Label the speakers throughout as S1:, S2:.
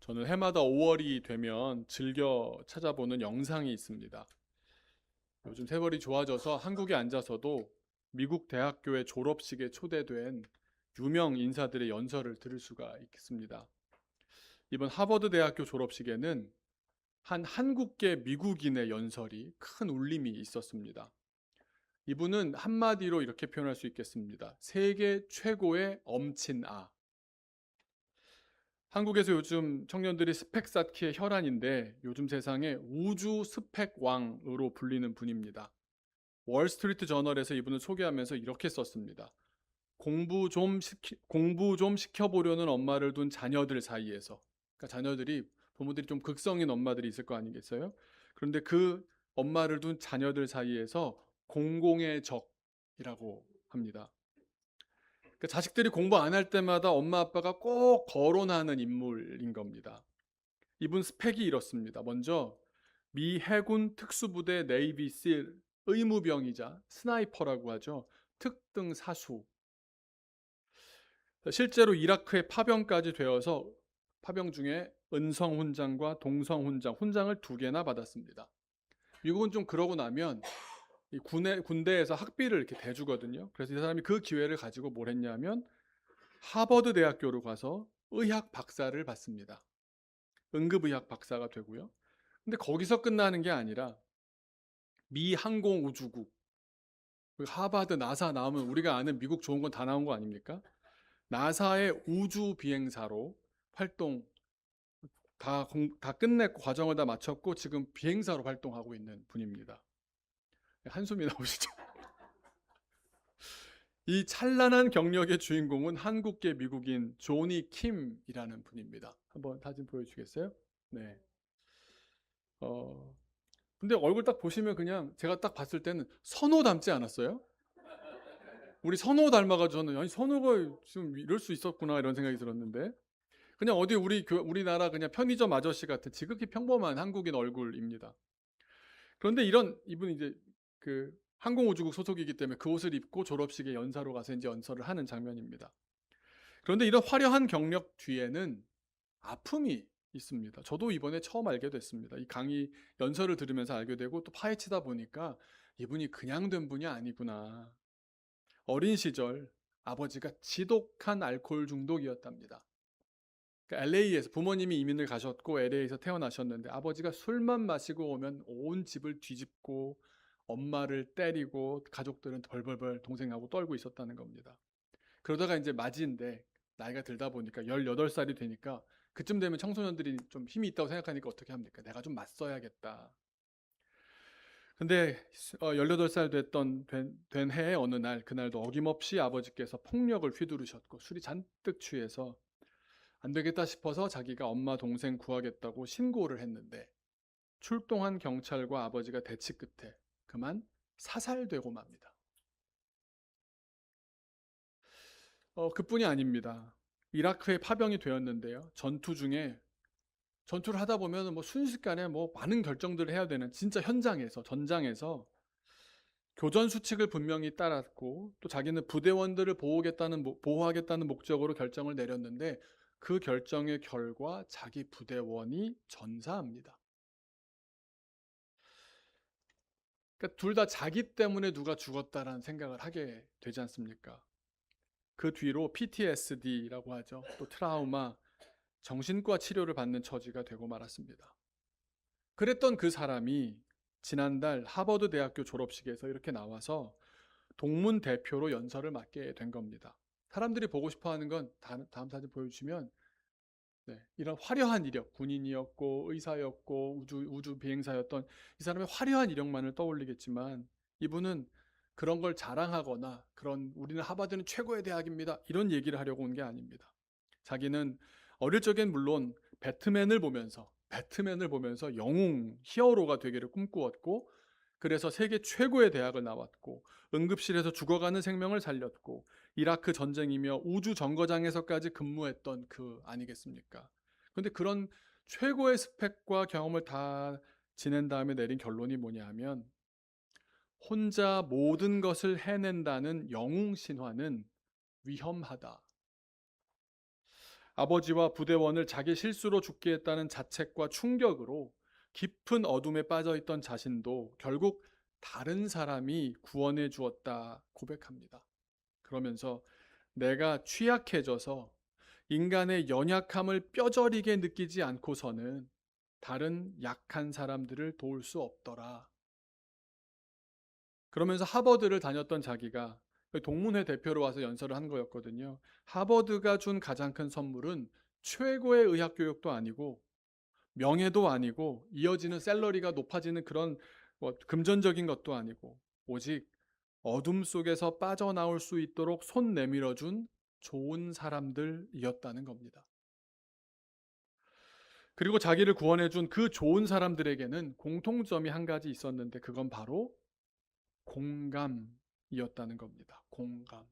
S1: 저는 해마다 5월이 되면 즐겨 찾아보는 영상이 있습니다. 요즘 세월이 좋아져서 한국에 앉아서도 미국 대학교의 졸업식에 초대된 유명 인사들의 연설을 들을 수가 있습니다. 이번 하버드 대학교 졸업식에는 한 한국계 미국인의 연설이 큰 울림이 있었습니다. 이분은 한마디로 이렇게 표현할 수 있겠습니다. 세계 최고의 엄친아. 한국에서 요즘 청년들이 스펙 쌓기의 혈안인데 요즘 세상에 우주 스펙 왕으로 불리는 분입니다. 월스트리트 저널에서 이분을 소개하면서 이렇게 썼습니다. 공부 좀 시켜보려는 엄마를 둔 자녀들 사이에서, 그러니까 자녀들이, 부모들이 좀 극성인 엄마들이 있을 거 아니겠어요? 그런데 그 엄마를 둔 자녀들 사이에서 공공의 적이라고 합니다. 그러니까 자식들이 공부 안 할 때마다 엄마 아빠가 꼭 거론하는 인물인 겁니다. 이분 스펙이 이렇습니다. 먼저 미 해군 특수부대 네이비실 의무병이자 스나이퍼라고 하죠. 특등 사수. 실제로 이라크에 파병까지 되어서 파병 중에 은성 훈장과 동성 훈장을 2개나 받았습니다. 미국은 좀 그러고 나면 이 군대에서 학비를 이렇게 대주거든요. 그래서 이 사람이 그 기회를 가지고 뭘 했냐면 하버드 대학교로 가서 의학 박사를 받습니다. 응급의학 박사가 되고요. 근데 거기서 끝나는 게 아니라 미 항공우주국, 하버드, 나사 나오면 우리가 아는 미국 좋은 건 다 나온 거 아닙니까? 나사의 우주 비행사로 활동 다 끝냈고 과정을 다 마쳤고 지금 비행사로 활동하고 있는 분입니다. 한숨이 나오시죠? 이 찬란한 경력의 주인공은 한국계 미국인 조니 킴이라는 분입니다. 한번 사진 보여주겠어요? 네. 어, 근데 얼굴 딱 보시면 그냥 제가 딱 봤을 때는 선호 닮지 않았어요? 우리 선호 닮아가지고 저는 아니 선호가 지금 이럴 수 있었구나 이런 생각이 들었는데 그냥 어디 우리나라 그냥 편의점 아저씨 같은 지극히 평범한 한국인 얼굴입니다. 그런데 이분이 이제 그 항공우주국 소속이기 때문에 그 옷을 입고 졸업식에 연사로 가서 이제 연설을 하는 장면입니다. 그런데 이런 화려한 경력 뒤에는 아픔이 있습니다. 저도 이번에 처음 알게 됐습니다. 이 강의 연설을 들으면서 알게 되고 또 파헤치다 보니까 이분이 그냥 된 분이 아니구나. 어린 시절 아버지가 지독한 알코올 중독이었답니다. 그러니까 LA에서 부모님이 이민을 가셨고 LA에서 태어나셨는데 아버지가 술만 마시고 오면 온 집을 뒤집고 엄마를 때리고 가족들은 벌벌벌 동생하고 떨고 있었다는 겁니다. 그러다가 이제 맞이인데 나이가 들다 보니까 18살이 되니까 그쯤 되면 청소년들이 좀 힘이 있다고 생각하니까 어떻게 합니까? 내가 좀 맞서야겠다. 근데 18살 된 해의 어느 날 그날도 어김없이 아버지께서 폭력을 휘두르셨고 술이 잔뜩 취해서 안 되겠다 싶어서 자기가 엄마 동생 구하겠다고 신고를 했는데 출동한 경찰과 아버지가 대치 끝에 그만 사살되고 맙니다. 그뿐이 아닙니다. 이라크에 파병이 되었는데요. 전투를 하다 보면 뭐 순식간에 뭐 많은 결정들을 해야 되는 진짜 전장에서 교전 수칙을 분명히 따랐고 또 자기는 부대원들을 보호하겠다는 목적으로 결정을 내렸는데 그 결정의 결과 자기 부대원이 전사합니다. 그러니까 둘 다 자기 때문에 누가 죽었다라는 생각을 하게 되지 않습니까? 그 뒤로 PTSD라고 하죠. 또 트라우마, 정신과 치료를 받는 처지가 되고 말았습니다. 그랬던 그 사람이 지난달 하버드 대학교 졸업식에서 이렇게 나와서 동문 대표로 연설을 맡게 된 겁니다. 사람들이 보고 싶어 하는 건 다음 사진 보여주시면 네, 이런 화려한 이력, 군인이었고 의사였고 우주 비행사였던 이 사람의 화려한 이력만을 떠올리겠지만 이분은 그런 걸 자랑하거나 그런 우리는 하버드는 최고의 대학입니다. 이런 얘기를 하려고 온 게 아닙니다. 자기는 어릴 적엔 물론 배트맨을 보면서 영웅 히어로가 되기를 꿈꾸었고 그래서 세계 최고의 대학을 나왔고 응급실에서 죽어가는 생명을 살렸고 이라크 전쟁이며 우주 정거장에서까지 근무했던 그 아니겠습니까? 그런데 그런 최고의 스펙과 경험을 다 지낸 다음에 내린 결론이 뭐냐 하면 혼자 모든 것을 해낸다는 영웅 신화는 위험하다. 아버지와 부대원을 자기 실수로 죽게 했다는 자책과 충격으로 깊은 어둠에 빠져 있던 자신도 결국 다른 사람이 구원해 주었다 고백합니다. 그러면서 내가 취약해져서 인간의 연약함을 뼈저리게 느끼지 않고서는 다른 약한 사람들을 도울 수 없더라. 그러면서 하버드를 다녔던 자기가 동문회 대표로 와서 연설을 한 거였거든요. 하버드가 준 가장 큰 선물은 최고의 의학 교육도 아니고 명예도 아니고 이어지는 샐러리가 높아지는 그런 뭐 금전적인 것도 아니고 오직 어둠 속에서 빠져나올 수 있도록 손 내밀어 준 좋은 사람들이었다는 겁니다. 그리고 자기를 구원해 준 그 좋은 사람들에게는 공통점이 한 가지 있었는데 그건 바로 공감이었다는 겁니다. 공감.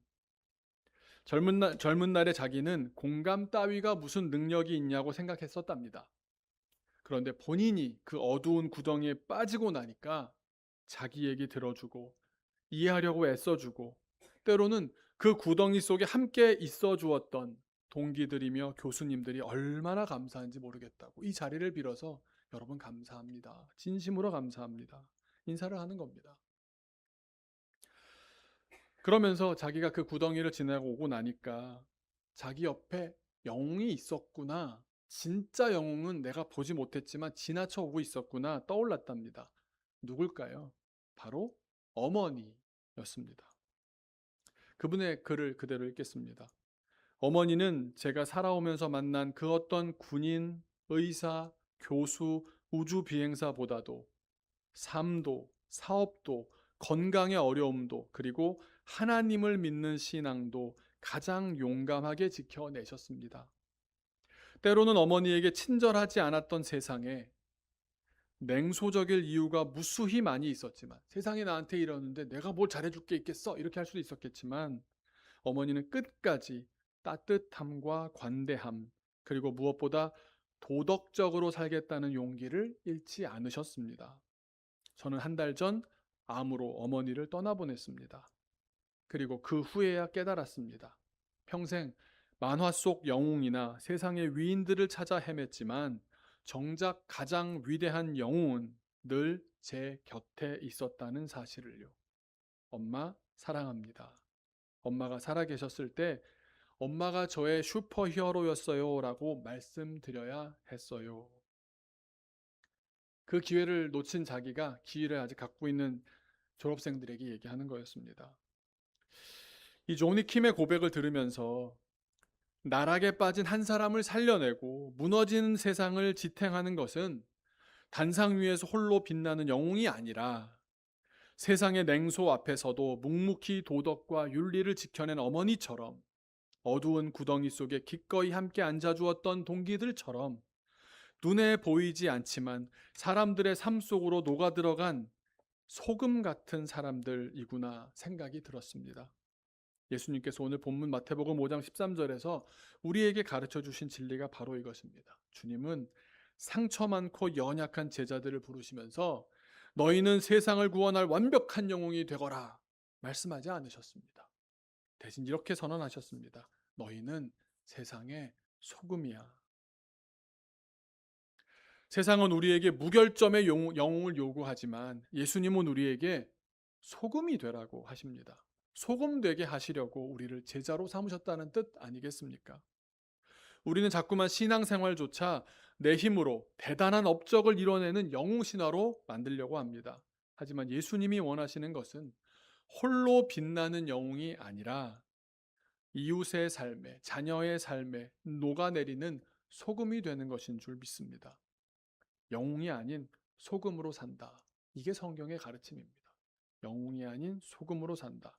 S1: 젊은 날에 자기는 공감 따위가 무슨 능력이 있냐고 생각했었답니다. 그런데 본인이 그 어두운 구덩이에 빠지고 나니까 자기 얘기 들어주고 이해하려고 애써주고 때로는 그 구덩이 속에 함께 있어 주었던 동기들이며 교수님들이 얼마나 감사한지 모르겠다고 이 자리를 빌어서 여러분 감사합니다. 진심으로 감사합니다. 인사를 하는 겁니다. 그러면서 자기가 그 구덩이를 지나고 오고 나니까 자기 옆에 영웅이 있었구나. 진짜 영웅은 내가 보지 못했지만 지나쳐 오고 있었구나 떠올랐답니다. 누굴까요? 바로 어머니였습니다. 그분의 글을 그대로 읽겠습니다. 어머니는 제가 살아오면서 만난 그 어떤 군인, 의사, 교수, 우주 비행사보다도 삶도, 사업도, 건강의 어려움도, 그리고 하나님을 믿는 신앙도 가장 용감하게 지켜내셨습니다. 때로는 어머니에게 친절하지 않았던 세상에 냉소적일 이유가 무수히 많이 있었지만 세상이 나한테 이러는데 내가 뭘 잘해줄 게 있겠어? 이렇게 할 수도 있었겠지만 어머니는 끝까지 따뜻함과 관대함 그리고 무엇보다 도덕적으로 살겠다는 용기를 잃지 않으셨습니다. 저는 한 달 전 암으로 어머니를 떠나보냈습니다. 그리고 그 후에야 깨달았습니다. 평생 만화 속 영웅이나 세상의 위인들을 찾아 헤맸지만 정작 가장 위대한 영웅은 늘 제 곁에 있었다는 사실을요. 엄마 사랑합니다. 엄마가 살아계셨을 때 엄마가 저의 슈퍼 히어로였어요 라고 말씀드려야 했어요. 그 기회를 놓친 자기가 기회를 아직 갖고 있는 졸업생들에게 얘기하는 거였습니다. 이 조니 킴의 고백을 들으면서 나락에 빠진 한 사람을 살려내고 무너지는 세상을 지탱하는 것은 단상 위에서 홀로 빛나는 영웅이 아니라 세상의 냉소 앞에서도 묵묵히 도덕과 윤리를 지켜낸 어머니처럼 어두운 구덩이 속에 기꺼이 함께 앉아주었던 동기들처럼 눈에 보이지 않지만 사람들의 삶 속으로 녹아들어간 소금 같은 사람들이구나 생각이 들었습니다. 예수님께서 오늘 본문 마태복음 5장 13절에서 우리에게 가르쳐 주신 진리가 바로 이것입니다. 주님은 상처 많고 연약한 제자들을 부르시면서 너희는 세상을 구원할 완벽한 영웅이 되거라 말씀하지 않으셨습니다. 대신 이렇게 선언하셨습니다. 너희는 세상의 소금이야. 세상은 우리에게 무결점의 영웅을 요구하지만 예수님은 우리에게 소금이 되라고 하십니다. 소금 되게 하시려고 우리를 제자로 삼으셨다는 뜻 아니겠습니까? 우리는 자꾸만 신앙생활조차 내 힘으로 대단한 업적을 이뤄내는 영웅신화로 만들려고 합니다. 하지만 예수님이 원하시는 것은 홀로 빛나는 영웅이 아니라 이웃의 삶에, 자녀의 삶에 녹아내리는 소금이 되는 것인 줄 믿습니다. 영웅이 아닌 소금으로 산다. 이게 성경의 가르침입니다. 영웅이 아닌 소금으로 산다.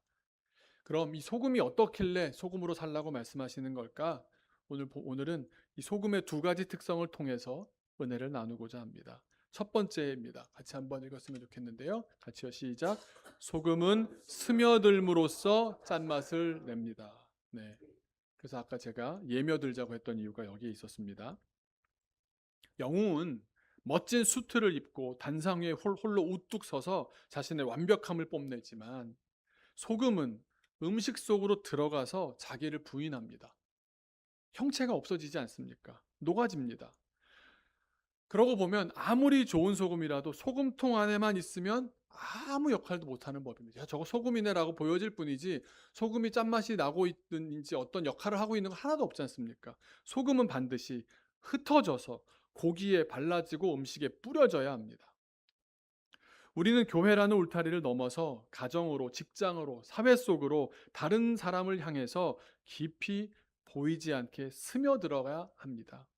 S1: 그럼 이 소금이 어떻길래 소금으로 살라고 말씀하시는 걸까? 오늘은 이 소금의 두 가지 특성을 통해서 은혜를 나누고자 합니다. 첫 번째입니다. 같이 한번 읽었으면 좋겠는데요. 같이요. 시작. 소금은 스며들므로써 짠맛을 냅니다. 네. 그래서 아까 제가 예며들자고 했던 이유가 여기에 있었습니다. 영웅은 멋진 수트를 입고 단상 위에 홀로 우뚝 서서 자신의 완벽함을 뽐내지만 소금은 음식 속으로 들어가서 자기를 부인합니다. 형체가 없어지지 않습니까? 녹아집니다. 그러고 보면 아무리 좋은 소금이라도 소금통 안에만 있으면 아무 역할도 못하는 법입니다. 야, 저거 소금이네라고 보여질 뿐이지 소금이 짠맛이 나고 있든지 어떤 역할을 하고 있는 거 하나도 없지 않습니까? 소금은 반드시 흩어져서 고기에 발라지고 음식에 뿌려져야 합니다. 우리는 교회라는 울타리를 넘어서 가정으로, 직장으로, 사회 속으로 다른 사람을 향해서 깊이 보이지 않게 스며들어야 합니다.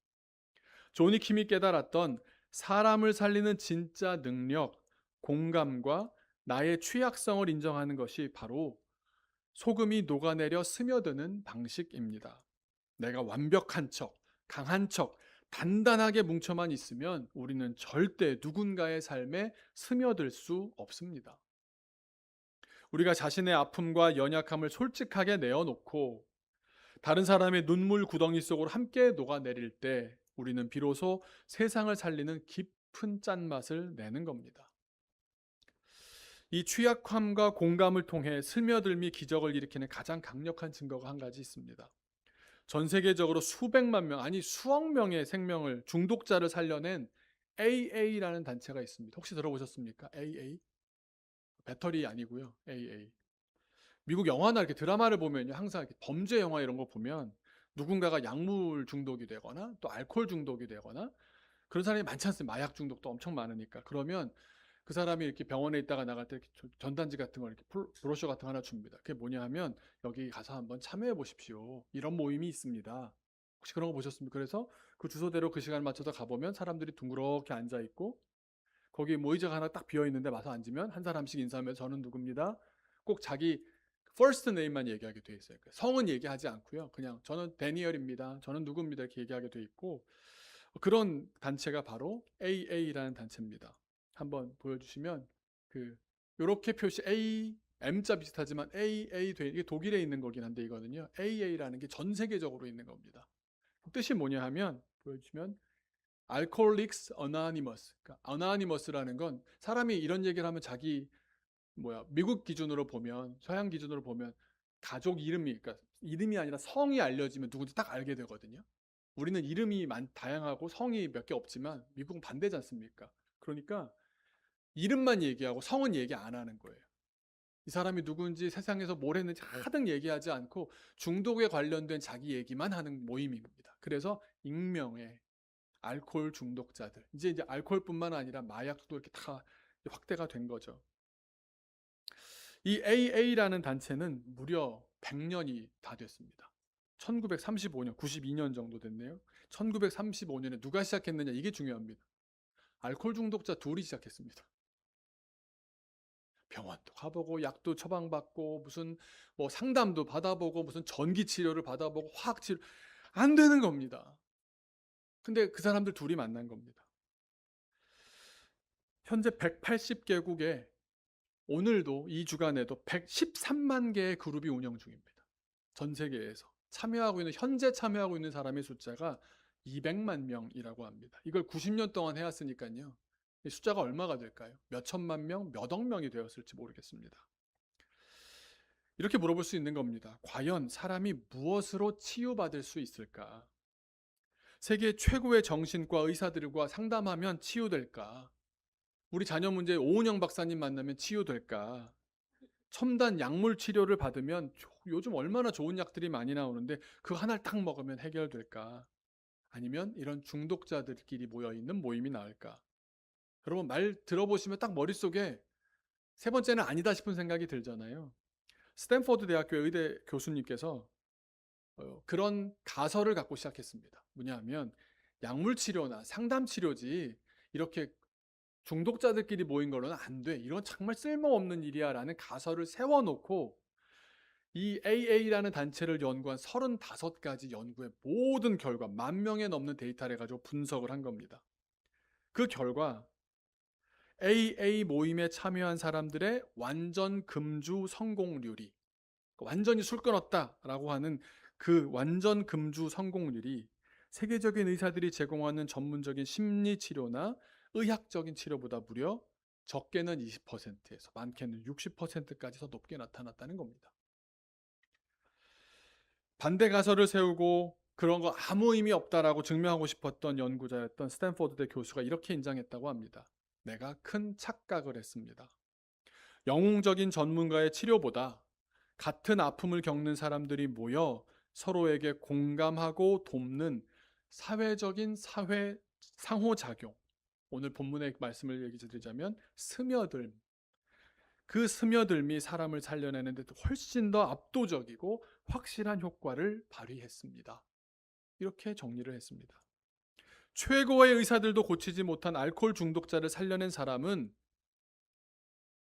S1: 조니 킴이 깨달았던 사람을 살리는 진짜 능력, 공감과 나의 취약성을 인정하는 것이 바로 소금이 녹아내려 스며드는 방식입니다. 내가 완벽한 척, 강한 척, 단단하게 뭉쳐만 있으면 우리는 절대 누군가의 삶에 스며들 수 없습니다. 우리가 자신의 아픔과 연약함을 솔직하게 내어놓고 다른 사람의 눈물 구덩이 속으로 함께 녹아내릴 때 우리는 비로소 세상을 살리는 깊은 짠맛을 내는 겁니다. 이 취약함과 공감을 통해 스며들미 기적을 일으키는 가장 강력한 증거가 한 가지 있습니다. 전 세계적으로 수백만 명, 아니 수억 명의 생명을 중독자를 살려낸 AA라는 단체가 있습니다. 혹시 들어보셨습니까? AA? 배터리 아니고요. AA. 미국 영화나 이렇게 드라마를 보면요, 항상 이렇게 범죄 영화 이런 거 보면 누군가가 약물 중독이 되거나 또 알코올 중독이 되거나 그런 사람이 많지 않습니까? 마약 중독도 엄청 많으니까. 그러면 그 사람이 이렇게 병원에 있다가 나갈 때 이렇게 전단지 같은 걸 이렇게 브로셔 같은 거 하나 줍니다. 그게 뭐냐 하면 여기 가서 한번 참여해 보십시오. 이런 모임이 있습니다. 혹시 그런 거 보셨습니까? 그래서 그 주소대로 그 시간 맞춰서 가보면 사람들이 둥그렇게 앉아 있고 거기 모의자가 하나 딱 비어 있는데 와서 앉으면 한 사람씩 인사하면서 저는 누굽니다. 꼭 자기 first name만 얘기하게 돼 있어요. 성은 얘기하지 않고요. 그냥 저는 데니얼입니다. 저는 누굽니다. 이렇게 얘기하게 돼 있고 그런 단체가 바로 AA라는 단체입니다. 한번 보여주시면 그 이렇게 표시 A, M자 비슷하지만 AA 이게 독일에 있는 거긴 한데 이거는요. AA라는 게 전 세계적으로 있는 겁니다. 뜻이 뭐냐 하면 보여주시면 Alcoholics Anonymous. 그러니까 Anonymous라는 건 사람이 이런 얘기를 하면 자기 미국 기준으로 보면 서양 기준으로 보면 가족 이름이 그러니까 이름이 아니라 성이 알려지면 누군지 딱 알게 되거든요. 우리는 이름이 다양하고 성이 몇 개 없지만 미국은 반대지 않습니까? 그러니까 이름만 얘기하고 성은 얘기 안 하는 거예요. 이 사람이 누군지 세상에서 뭘 했는지 하등 얘기하지 않고 중독에 관련된 자기 얘기만 하는 모임입니다. 그래서 익명의 알코올 중독자들. 이제 알코올뿐만 아니라 마약도 이렇게 다 확대가 된 거죠. 이 AA라는 단체는 무려 100년이 다 됐습니다. 1935년, 92년 정도 됐네요. 1935년에 누가 시작했느냐 이게 중요합니다. 알코올 중독자 둘이 시작했습니다. 병원도 가보고 약도 처방받고 무슨 상담도 받아보고 무슨 전기 치료를 받아보고 화학 치료 안 되는 겁니다. 근데 그 사람들 둘이 만난 겁니다. 현재 180개국에 오늘도 이 주간에도 113만 개의 그룹이 운영 중입니다. 전 세계에서 현재 참여하고 있는 사람의 숫자가 200만 명이라고 합니다. 이걸 90년 동안 해왔으니까요. 이 숫자가 얼마가 될까요? 몇 천만 명, 몇 억 명이 되었을지 모르겠습니다. 이렇게 물어볼 수 있는 겁니다. 과연 사람이 무엇으로 치유받을 수 있을까? 세계 최고의 정신과 의사들과 상담하면 치유될까? 우리 자녀 문제 오은영 박사님 만나면 치유될까? 첨단 약물 치료를 받으면 요즘 얼마나 좋은 약들이 많이 나오는데 그 하나를 딱 먹으면 해결될까? 아니면 이런 중독자들끼리 모여있는 모임이 나을까? 여러분 말 들어보시면 딱 머릿속에 세 번째는 아니다 싶은 생각이 들잖아요. 스탠포드 대학교 의대 교수님께서 그런 가설을 갖고 시작했습니다. 뭐냐 하면 약물 치료나 상담 치료지 이렇게 중독자들끼리 모인 걸로는 안 돼. 이런 정말 쓸모없는 일이야 라는 가설을 세워놓고 이 AA라는 단체를 연구한 35가지 연구의 모든 결과 10,000명에 넘는 데이터를 가지고 분석을 한 겁니다. 그 결과 AA 모임에 참여한 사람들의 완전 금주 성공률이 완전히 술 끊었다라고 하는 그 완전 금주 성공률이 세계적인 의사들이 제공하는 전문적인 심리 치료나 의학적인 치료보다 무려 적게는 20%에서 많게는 60%까지 더 높게 나타났다는 겁니다. 반대 가설을 세우고 그런 거 아무 의미 없다라고 증명하고 싶었던 연구자였던 스탠포드대 교수가 이렇게 인정했다고 합니다. 내가 큰 착각을 했습니다. 영웅적인 전문가의 치료보다 같은 아픔을 겪는 사람들이 모여 서로에게 공감하고 돕는 사회적인 상호작용, 오늘 본문의 말씀을 얘기 드리자면 스며들m, 그 스며들미 사람을 살려내는 데 훨씬 더 압도적이고 확실한 효과를 발휘했습니다. 이렇게 정리를 했습니다. 최고의 의사들도 고치지 못한 알코올 중독자를 살려낸 사람은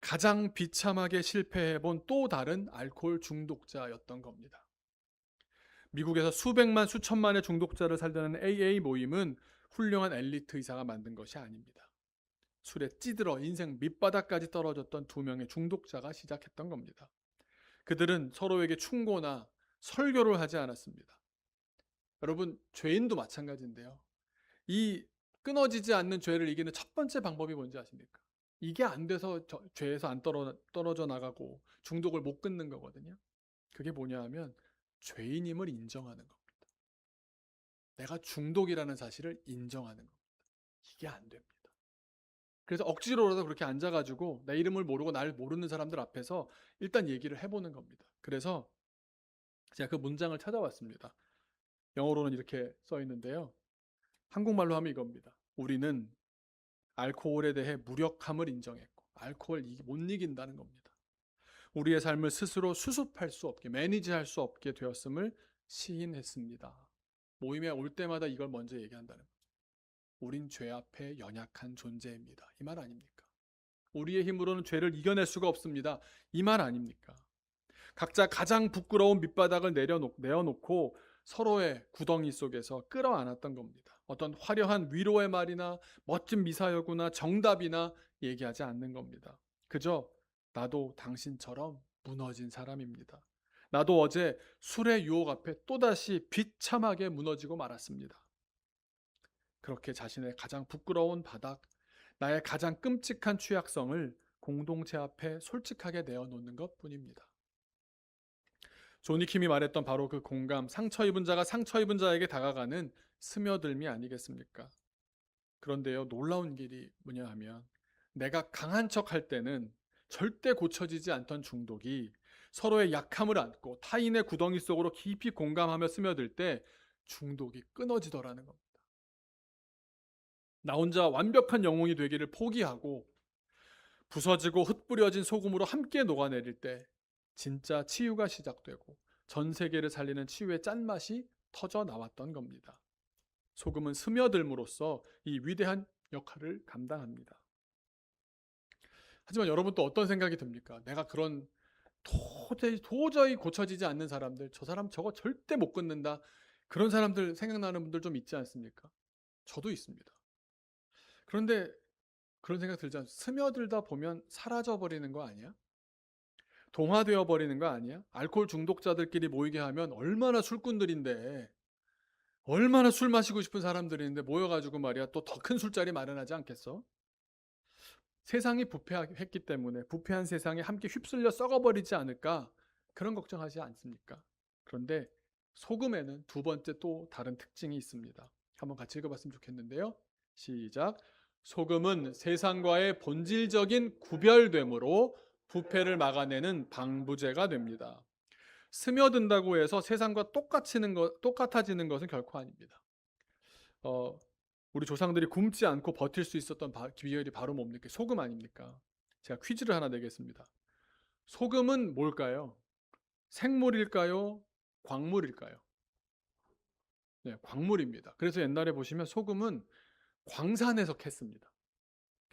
S1: 가장 비참하게 실패해본 또 다른 알코올 중독자였던 겁니다. 미국에서 수백만 수천만의 중독자를 살려낸 AA 모임은 훌륭한 엘리트 의사가 만든 것이 아닙니다. 술에 찌들어 인생 밑바닥까지 떨어졌던 두 명의 중독자가 시작했던 겁니다. 그들은 서로에게 충고나 설교를 하지 않았습니다. 여러분, 죄인도 마찬가지인데요. 이 끊어지지 않는 죄를 이기는 첫 번째 방법이 뭔지 아십니까? 이게 안 돼서 죄에서 안 떨어져 나가고 중독을 못 끊는 거거든요. 그게 뭐냐 하면 죄인임을 인정하는 겁니다. 내가 중독이라는 사실을 인정하는 겁니다. 이게 안 됩니다. 그래서 억지로라도 그렇게 앉아가지고 내 이름을 모르고 날 모르는 사람들 앞에서 일단 얘기를 해보는 겁니다. 그래서 제가 그 문장을 찾아왔습니다. 영어로는 이렇게 써 있는데요. 한국말로 하면 이겁니다. 우리는 알코올에 대해 무력함을 인정했고 알코올 못 이긴다는 겁니다. 우리의 삶을 스스로 수습할 수 없게, 매니지할 수 없게 되었음을 시인했습니다. 모임에 올 때마다 이걸 먼저 얘기한다는 거죠. 우린 죄 앞에 연약한 존재입니다. 이 말 아닙니까? 우리의 힘으로는 죄를 이겨낼 수가 없습니다. 이 말 아닙니까? 각자 가장 부끄러운 밑바닥을 내어놓고 서로의 구덩이 속에서 끌어안았던 겁니다. 어떤 화려한 위로의 말이나 멋진 미사여구나 정답이나 얘기하지 않는 겁니다. 그저 나도 당신처럼 무너진 사람입니다. 나도 어제 술의 유혹 앞에 또다시 비참하게 무너지고 말았습니다. 그렇게 자신의 가장 부끄러운 바닥, 나의 가장 끔찍한 취약성을 공동체 앞에 솔직하게 내어놓는 것뿐입니다. 조니 킴이 말했던 바로 그 공감, 상처 입은 자가 상처 입은 자에게 다가가는 스며들미 아니겠습니까? 그런데요, 놀라운 길이 뭐냐 하면 내가 강한 척 할 때는 절대 고쳐지지 않던 중독이 서로의 약함을 안고 타인의 구덩이 속으로 깊이 공감하며 스며들 때 중독이 끊어지더라는 겁니다. 나 혼자 완벽한 영웅이 되기를 포기하고 부서지고 흩뿌려진 소금으로 함께 녹아내릴 때 진짜 치유가 시작되고 전 세계를 살리는 치유의 짠맛이 터져 나왔던 겁니다. 소금은 스며들므로써 이 위대한 역할을 감당합니다. 하지만 여러분 또 어떤 생각이 듭니까? 내가 그런 도저히 고쳐지지 않는 사람들, 저 사람 저거 절대 못 끊는다. 그런 사람들 생각나는 분들 좀 있지 않습니까? 저도 있습니다. 그런데 그런 생각 들지 않습니까? 스며들다 보면 사라져버리는 거 아니야? 동화되어 버리는 거 아니야? 알코올 중독자들끼리 모이게 하면 얼마나 술꾼들인데, 얼마나 술 마시고 싶은 사람들인데 모여가지고 말이야 또 더 큰 술자리 마련하지 않겠어? 세상이 부패했기 때문에 부패한 세상에 함께 휩쓸려 썩어버리지 않을까 그런 걱정하지 않습니까? 그런데 소금에는 두 번째 또 다른 특징이 있습니다. 한번 같이 읽어봤으면 좋겠는데요. 시작. 소금은 세상과의 본질적인 구별됨으로 부패를 막아내는 방부제가 됩니다. 스며든다고 해서 세상과 똑같아지는 것은 결코 아닙니다. 우리 조상들이 굶지 않고 버틸 수 있었던 비결이 바로 뭡니까? 소금 아닙니까? 제가 퀴즈를 하나 내겠습니다. 소금은 뭘까요? 생물일까요? 광물일까요? 네, 광물입니다. 그래서 옛날에 보시면 소금은 광산에서 캤습니다.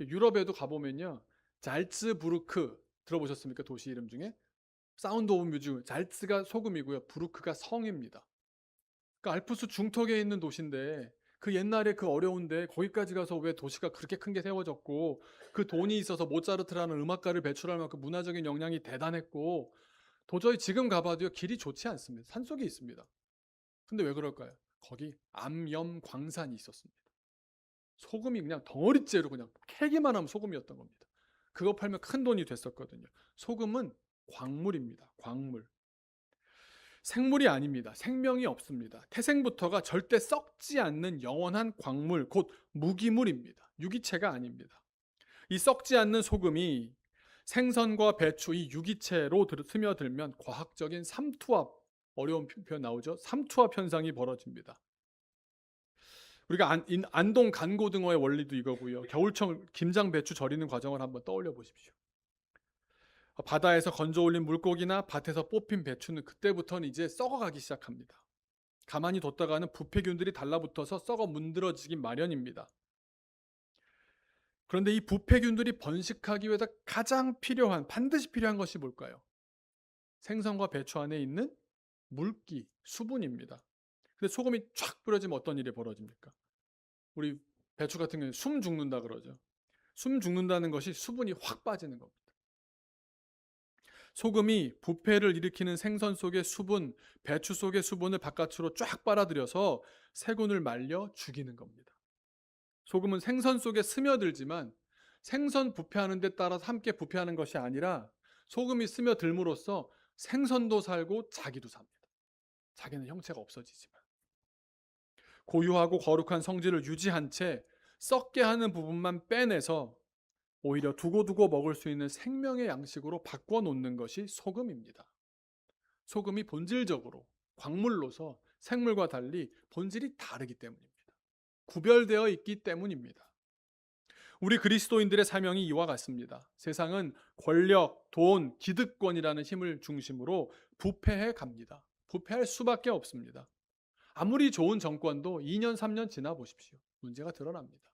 S1: 유럽에도 가보면요, 잘츠부르크 들어보셨습니까? 도시 이름 중에 사운드 오브 뮤직, 잘츠가 소금이고요, 부르크가 성입니다. 그러니까 알프스 중턱에 있는 도시인데 그 옛날에 그 어려운데 거기까지 가서 왜 도시가 그렇게 큰 게 세워졌고 그 돈이 있어서 모차르트라는 음악가를 배출할 만큼 문화적인 역량이 대단했고 도저히 지금 가봐도요 길이 좋지 않습니다. 산속에 있습니다. 근데 왜 그럴까요? 거기 암염 광산이 있었습니다. 소금이 그냥 덩어리째로 그냥 캐기만 하면 소금이었던 겁니다. 그거 팔면 큰 돈이 됐었거든요. 소금은 광물입니다. 광물. 생물이 아닙니다. 생명이 없습니다. 태생부터가 절대 썩지 않는 영원한 광물, 곧 무기물입니다. 유기체가 아닙니다. 이 썩지 않는 소금이 생선과 배추 이 유기체로 스며들면 과학적인 삼투압, 어려운 표현 나오죠. 삼투압 현상이 벌어집니다. 우리가 안동 간고등어의 원리도 이거고요. 겨울철 김장 배추 절이는 과정을 한번 떠올려 보십시오. 바다에서 건져 올린 물고기나 밭에서 뽑힌 배추는 그때부터는 이제 썩어가기 시작합니다. 가만히 뒀다가는 부패균들이 달라붙어서 썩어 문드러지기 마련입니다. 그런데 이 부패균들이 번식하기 위해서 가장 반드시 필요한 것이 뭘까요? 생선과 배추 안에 있는 물기, 수분입니다. 근데 소금이 쫙 뿌려지면 어떤 일이 벌어집니까? 우리 배추 같은 경우는 숨 죽는다 그러죠. 숨 죽는다는 것이 수분이 확 빠지는 겁니다. 소금이 부패를 일으키는 생선 속의 수분, 배추 속의 수분을 바깥으로 쫙 빨아들여서 세균을 말려 죽이는 겁니다. 소금은 생선 속에 스며들지만 생선 부패하는 데 따라서 함께 부패하는 것이 아니라 소금이 스며들므로써 생선도 살고 자기도 삽니다. 자기는 형체가 없어지지만 고유하고 거룩한 성질을 유지한 채 썩게 하는 부분만 빼내서 오히려 두고두고 먹을 수 있는 생명의 양식으로 바꿔 놓는 것이 소금입니다. 소금이 본질적으로 광물로서 생물과 달리 본질이 다르기 때문입니다. 구별되어 있기 때문입니다. 우리 그리스도인들의 사명이 이와 같습니다. 세상은 권력, 돈, 기득권이라는 힘을 중심으로 부패해 갑니다. 부패할 수밖에 없습니다. 아무리 좋은 정권도 2년, 3년 지나 보십시오. 문제가 드러납니다.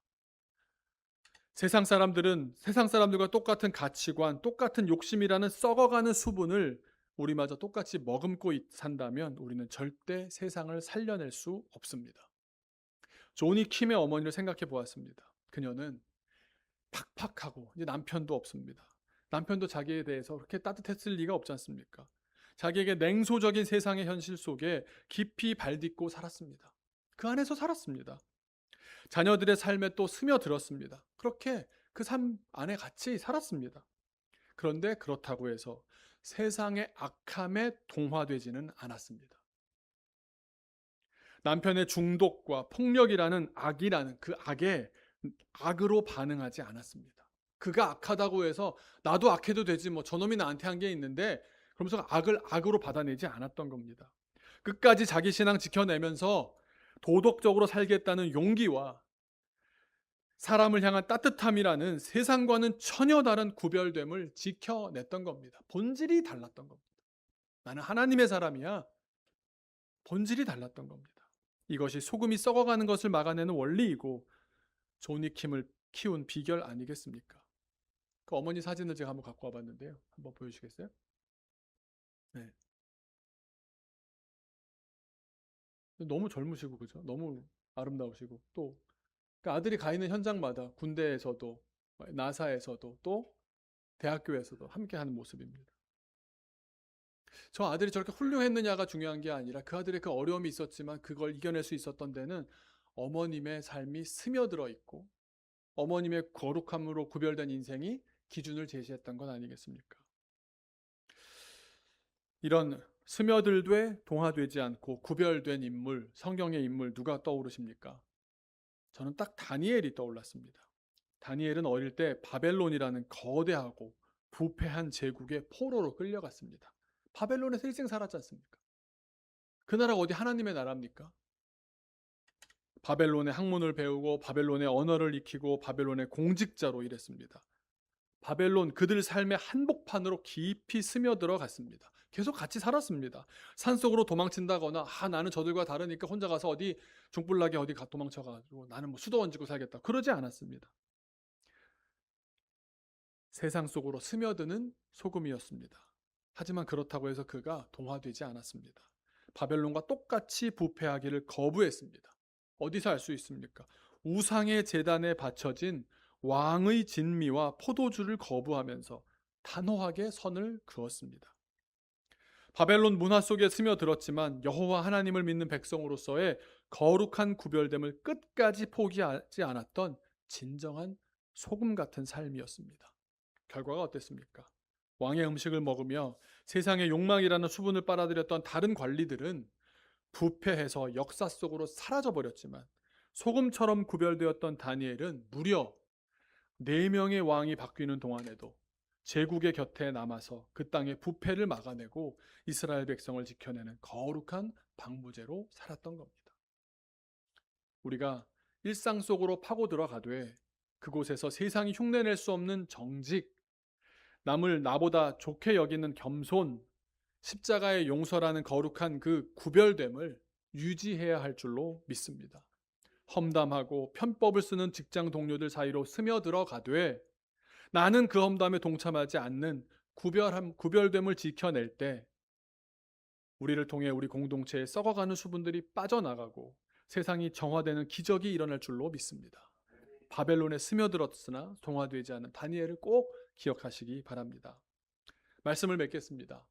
S1: 세상 사람들과 똑같은 가치관, 똑같은 욕심이라는 썩어가는 수분을 우리마저 똑같이 머금고 산다면 우리는 절대 세상을 살려낼 수 없습니다. 조니 킴의 어머니를 생각해 보았습니다. 그녀는 팍팍하고 이제 남편도 없습니다. 남편도 자기에 대해서 그렇게 따뜻했을 리가 없지 않습니까? 자기에게 냉소적인 세상의 현실 속에 깊이 발딛고 살았습니다. 그 안에서 살았습니다. 자녀들의 삶에 또 스며들었습니다. 그렇게 그 삶 안에 같이 살았습니다. 그런데 그렇다고 해서 세상의 악함에 동화되지는 않았습니다. 남편의 중독과 폭력이라는 악이라는 그 악에 악으로 반응하지 않았습니다. 그가 악하다고 해서 나도 악해도 되지 뭐 저놈이 나한테 한 게 있는데 그러면서 악을 악으로 받아내지 않았던 겁니다. 끝까지 자기 신앙 지켜내면서 도덕적으로 살겠다는 용기와 사람을 향한 따뜻함이라는 세상과는 전혀 다른 구별됨을 지켜냈던 겁니다. 본질이 달랐던 겁니다. 나는 하나님의 사람이야. 본질이 달랐던 겁니다. 이것이 소금이 썩어가는 것을 막아내는 원리이고 조니 킴을 키운 비결 아니겠습니까? 그 어머니 사진을 제가 한번 갖고 와봤는데요. 한번 보여주시겠어요? 네. 너무 젊으시고 그죠? 너무 아름다우시고 또 그 아들이 가 있는 현장마다 군대에서도 나사에서도 또 대학교에서도 함께하는 모습입니다. 저 아들이 저렇게 훌륭했느냐가 중요한 게 아니라 그 아들의 그 어려움이 있었지만 그걸 이겨낼 수 있었던 데는 어머님의 삶이 스며들어 있고 어머님의 거룩함으로 구별된 인생이 기준을 제시했던 건 아니겠습니까? 이런 스며들되 동화되지 않고 구별된 인물, 성경의 인물 누가 떠오르십니까? 저는 딱 다니엘이 떠올랐습니다. 다니엘은 어릴 때 바벨론이라는 거대하고 부패한 제국의 포로로 끌려갔습니다. 바벨론에서 일생 살았지 않습니까? 그 나라가 어디 하나님의 나라입니까? 바벨론의 학문을 배우고 바벨론의 언어를 익히고 바벨론의 공직자로 일했습니다. 바벨론 그들 삶의 한복판으로 깊이 스며들어 갔습니다. 계속 같이 살았습니다. 산속으로 도망친다거나 나는 저들과 다르니까 혼자 가서 어디 중불나게 어디 도망쳐가지고 나는 뭐 수도 얹고 살겠다 그러지 않았습니다. 세상 속으로 스며드는 소금이었습니다. 하지만 그렇다고 해서 그가 동화되지 않았습니다. 바벨론과 똑같이 부패하기를 거부했습니다. 어디서 알 수 있습니까? 우상의 제단에 바쳐진 왕의 진미와 포도주를 거부하면서 단호하게 선을 그었습니다. 바벨론 문화 속에 스며들었지만 여호와 하나님을 믿는 백성으로서의 거룩한 구별됨을 끝까지 포기하지 않았던 진정한 소금 같은 삶이었습니다. 결과가 어땠습니까? 왕의 음식을 먹으며 세상의 욕망이라는 수분을 빨아들였던 다른 관리들은 부패해서 역사 속으로 사라져 버렸지만, 소금처럼 구별되었던 다니엘은 무려 4명의 왕이 바뀌는 동안에도 제국의 곁에 남아서 그 땅의 부패를 막아내고 이스라엘 백성을 지켜내는 거룩한 방부제로 살았던 겁니다. 우리가 일상 속으로 파고 들어가되 그곳에서 세상이 흉내낼 수 없는 정직, 남을 나보다 좋게 여기는 겸손, 십자가의 용서라는 거룩한 그 구별됨을 유지해야 할 줄로 믿습니다. 험담하고 편법을 쓰는 직장 동료들 사이로 스며들어 가되 나는 그 험담에 동참하지 않는 구별됨을 지켜낼 때 우리를 통해 우리 공동체에 썩어가는 수분들이 빠져나가고 세상이 정화되는 기적이 일어날 줄로 믿습니다. 바벨론에 스며들었으나 동화되지 않은 다니엘을 꼭 기억하시기 바랍니다. 말씀을 맺겠습니다.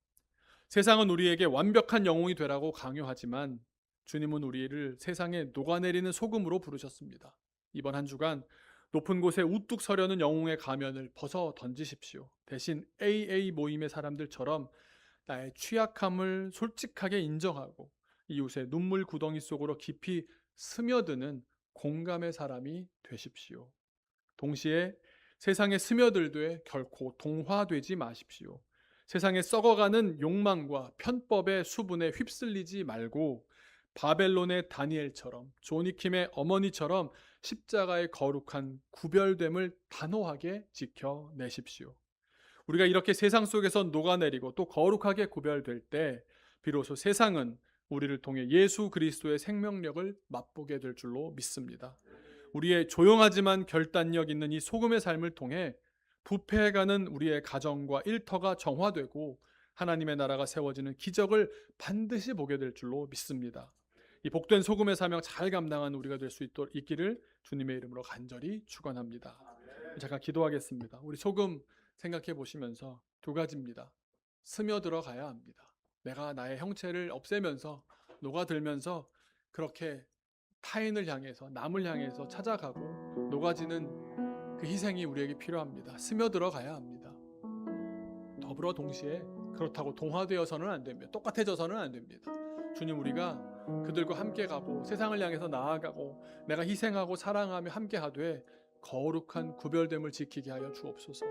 S1: 세상은 우리에게 완벽한 영웅이 되라고 강요하지만 주님은 우리를 세상에 녹아내리는 소금으로 부르셨습니다. 이번 한 주간 높은 곳에 우뚝 서려는 영웅의 가면을 벗어 던지십시오. 대신 AA 모임의 사람들처럼 나의 취약함을 솔직하게 인정하고 이웃의 눈물 구덩이 속으로 깊이 스며드는 공감의 사람이 되십시오. 동시에 세상에 스며들되 결코 동화되지 마십시오. 세상에 썩어가는 욕망과 편법의 수분에 휩쓸리지 말고 바벨론의 다니엘처럼, 조니킴의 어머니처럼 십자가의 거룩한 구별됨을 단호하게 지켜내십시오. 우리가 이렇게 세상 속에서 녹아내리고 또 거룩하게 구별될 때 비로소 세상은 우리를 통해 예수 그리스도의 생명력을 맛보게 될 줄로 믿습니다. 우리의 조용하지만 결단력 있는 이 소금의 삶을 통해 부패해가는 우리의 가정과 일터가 정화되고 하나님의 나라가 세워지는 기적을 반드시 보게 될 줄로 믿습니다. 이 복된 소금의 사명 잘 감당한 우리가 될 수 있기를 주님의 이름으로 간절히 축원합니다. 잠깐 기도하겠습니다. 우리 소금 생각해 보시면서 2가지입니다. 스며들어 가야 합니다. 내가 나의 형체를 없애면서 녹아들면서 그렇게 타인을 향해서, 남을 향해서 찾아가고 녹아지는 그 희생이 우리에게 필요합니다. 스며들어 가야 합니다. 더불어 동시에 그렇다고 동화되어서는 안 됩니다. 똑같아져서는 안 됩니다. 주님, 우리가 그들과 함께 가고 세상을 향해서 나아가고 내가 희생하고 사랑하며 함께 하되 거룩한 구별됨을 지키게 하여 주옵소서.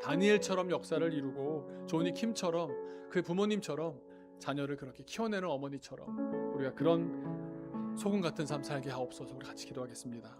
S1: 다니엘처럼 역사를 이루고 조니 킴처럼 그 부모님처럼 자녀를 그렇게 키워내는 어머니처럼 우리가 그런 소금 같은 삶 살게 하옵소서. 우리 같이 기도하겠습니다.